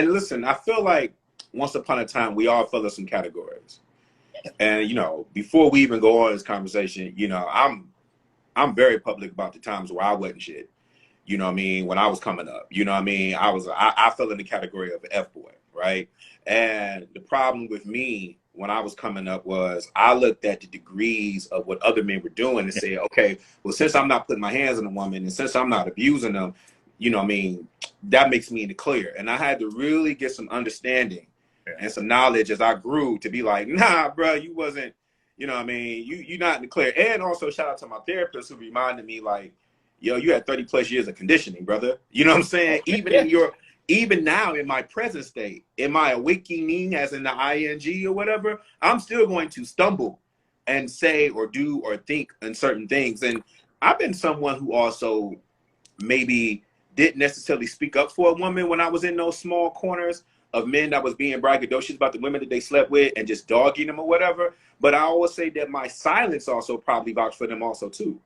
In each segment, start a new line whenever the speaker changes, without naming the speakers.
And listen, I feel like once upon a time we all fell in some categories. And before we even go on this conversation, I'm very public about the times where I wasn't shit. You know what I mean? When I was coming up, you know what I mean? I fell in the category of F boy, right? And the problem with me when I was coming up was I looked at the degrees of what other men were doing and said, okay, well, since I'm not putting my hands on a woman and since I'm not abusing them, you know what I mean? That makes me in the clear. And I had to really get some understanding and some knowledge as I grew to be like, nah, bro, you wasn't, you know what I mean? You're not in the clear. And also shout out to my therapist who reminded me like, yo, you had 30 plus years of conditioning, brother. You know what I'm saying? Even now in my present state, in my awakening as in the ing or whatever, I'm still going to stumble and say or do or think in certain things. And I've been someone who also maybe didn't necessarily speak up for a woman when I was in those small corners of men that was being braggadocious about the women that they slept with and just dogging them or whatever. But I always say that my silence also probably vouched for them also too.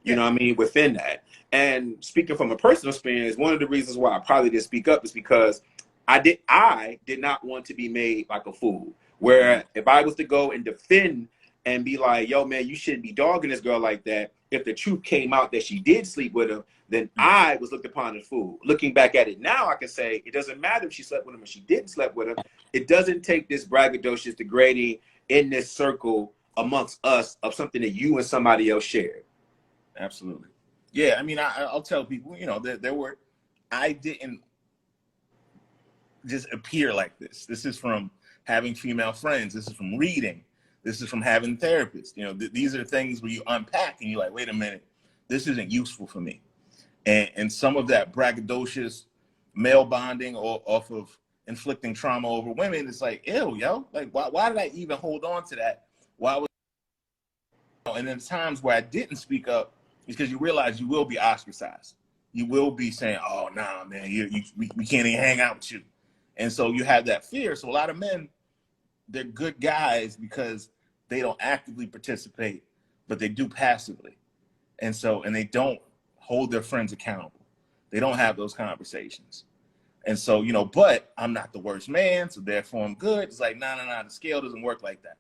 You know what I mean? Within that. And speaking from a personal experience, one of the reasons why I probably didn't speak up is because I did not want to be made like a fool. Where if I was to go and defend and be like, yo, man, you shouldn't be dogging this girl like that. If the truth came out that she did sleep with him, then I was looked upon as a fool. Looking back at it now, I can say it doesn't matter if she slept with him or she didn't sleep with him. It doesn't take this braggadocious degrading in this circle amongst us of something that you and somebody else shared.
Absolutely. Yeah, I mean, I'll tell people, I didn't just appear like this. This is from having female friends. This is from reading. This is from having therapists. These are things where you unpack and you're like, wait a minute, this isn't useful for me. And some of that braggadocious male bonding or off of inflicting trauma over women, it's like, ew, yo, like, why did I even hold on to that? And then times where I didn't speak up, because you realize you will be ostracized. You will be saying, oh, nah, man, we can't even hang out with you. And so you have that fear. So a lot of men, they're good guys because they don't actively participate, but they do passively. And they don't hold their friends accountable. They don't have those conversations. And so, but I'm not the worst man, so therefore I'm good. It's like, nah, the scale doesn't work like that.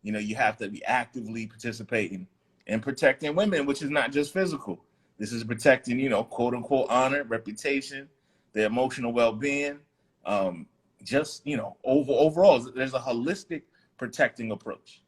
You have to be actively participating and protecting women, which is not just physical. This is protecting, quote unquote, honor, reputation, their emotional well-being. Overall, there's a holistic protecting approach.